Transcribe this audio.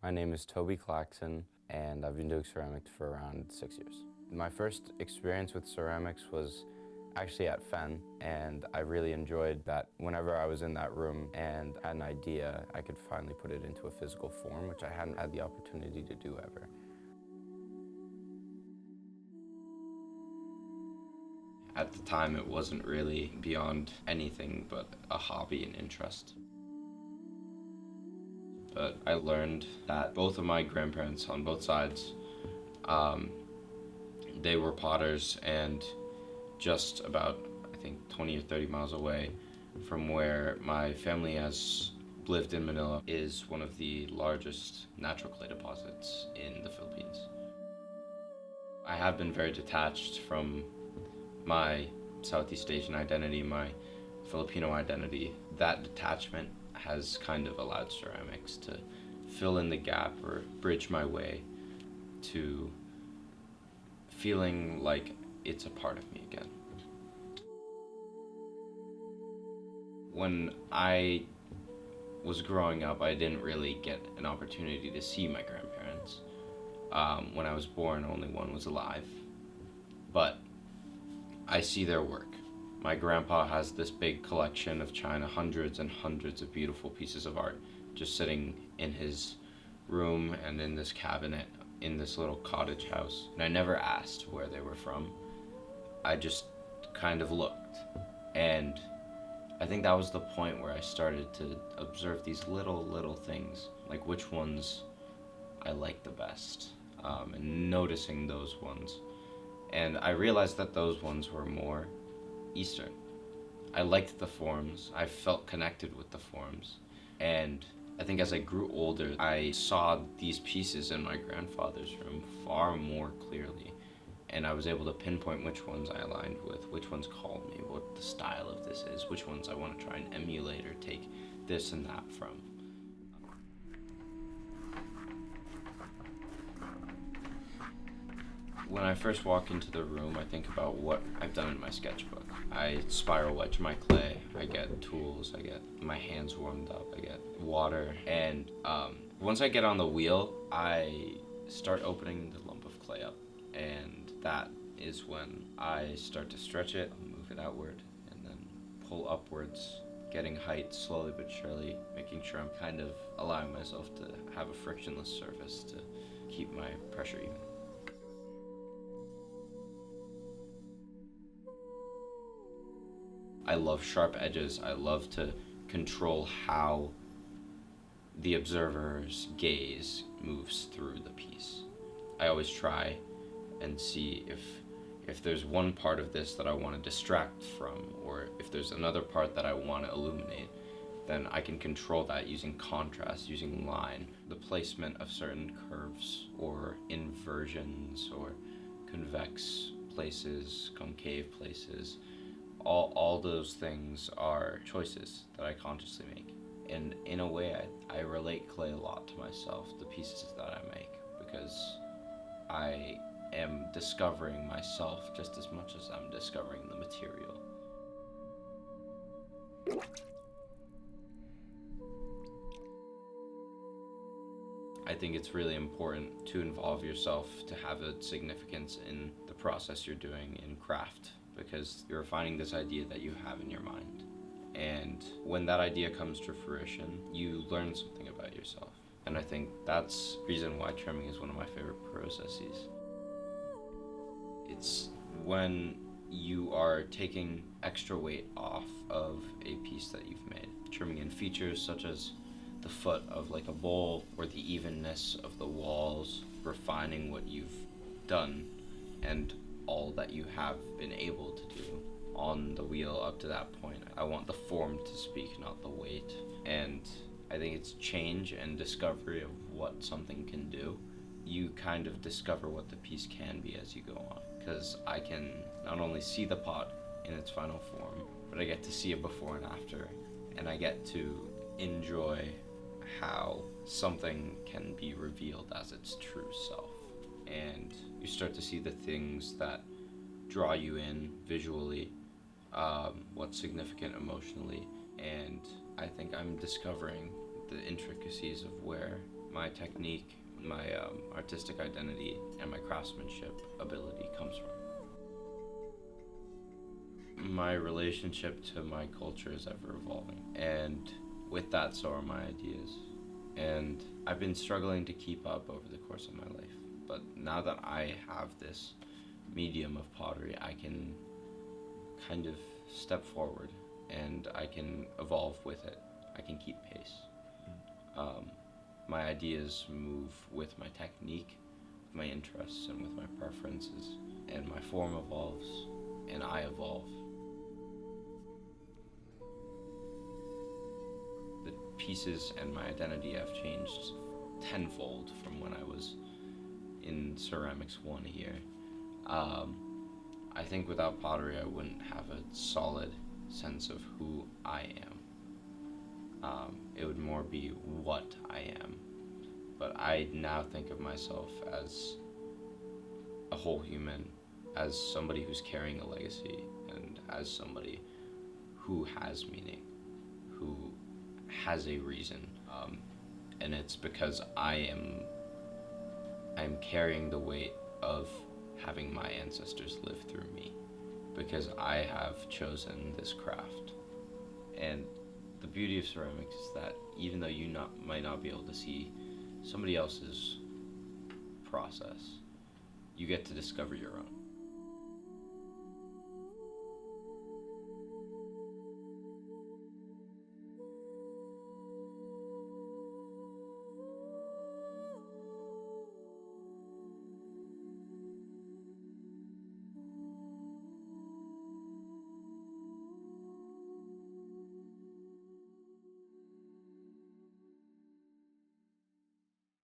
My name is Toby Claxon, and I've been doing ceramics for around 6 years. My first experience with ceramics was actually at Fen, and I really enjoyed that whenever I was in that room and had an idea, I could finally put it into a physical form, which I hadn't had the opportunity to do ever. At the time, it wasn't really beyond anything but a hobby and interest. But I learned that both of my grandparents on both sides, they were potters, and just about, I think, 20 or 30 miles away from where my family has lived in Manila is one of the largest natural clay deposits in the Philippines. I have been very detached from my Southeast Asian identity, my Filipino identity. That detachment has kind of allowed ceramics to fill in the gap or bridge my way to feeling like it's a part of me again. When I was growing up, I didn't really get an opportunity to see my grandparents. When I was born, only one was alive. But I see their work. My grandpa has this big collection of china, hundreds and hundreds of beautiful pieces of art just sitting in his room and in this cabinet in this little cottage house. And I never asked where they were from. I just kind of looked. And I think that was the point where I started to observe these little things, like which ones I like the best, and noticing those ones. And I realized that those ones were more Eastern. I liked the forms, I felt connected with the forms, and I think as I grew older, I saw these pieces in my grandfather's room far more clearly, and I was able to pinpoint which ones I aligned with, which ones called me, what the style of this is, which ones I want to try and emulate or take this and that from. When I first walk into the room, I think about what I've done in my sketchbook. I spiral wedge my clay, I get tools, I get my hands warmed up, I get water, and once I get on the wheel, I start opening the lump of clay up, and that is when I start to stretch it, move it outward, and then pull upwards, getting height slowly but surely, making sure I'm kind of allowing myself to have a frictionless surface to keep my pressure even. I love sharp edges. I love to control how the observer's gaze moves through the piece. I always try and see if there's one part of this that I want to distract from, or if there's another part that I want to illuminate, then I can control that using contrast, using line, the placement of certain curves or inversions or convex places, concave places. All those things are choices that I consciously make. And in a way, I relate clay a lot to myself, the pieces that I make, because I am discovering myself just as much as I'm discovering the material. I think it's really important to involve yourself, to have a significance in the process you're doing in craft, because you're finding this idea that you have in your mind. And when that idea comes to fruition, you learn something about yourself. And I think that's the reason why trimming is one of my favorite processes. It's when you are taking extra weight off of a piece that you've made, trimming in features such as the foot of like a bowl or the evenness of the walls, refining what you've done and all that you have been able to do on the wheel up to that point. I want the form to speak, not the weight. And I think it's change and discovery of what something can do. You kind of discover what the piece can be as you go on, because I can not only see the pot in its final form, but I get to see it before and after, and I get to enjoy how something can be revealed as its true self. And you start to see the things that draw you in visually, what's significant emotionally, and I think I'm discovering the intricacies of where my technique, my artistic identity, and my craftsmanship ability comes from. My relationship to my culture is ever evolving, and with that, so are my ideas. And I've been struggling to keep up over the course of my life, but now that I have this medium of pottery, I can kind of step forward and I can evolve with it. I can keep pace. My ideas move with my technique, with my interests, and with my preferences, and my form evolves, and I evolve. The pieces and my identity have changed tenfold from when I was in Ceramics 1 here. I think without pottery I wouldn't have a solid sense of who I am. It would more be what I am. But I now think of myself as a whole human, as somebody who's carrying a legacy, and as somebody who has meaning, who has a reason. And it's because I'm carrying the weight of having my ancestors live through me, because I have chosen this craft. And the beauty of ceramics is that even though you might not be able to see somebody else's process, you get to discover your own.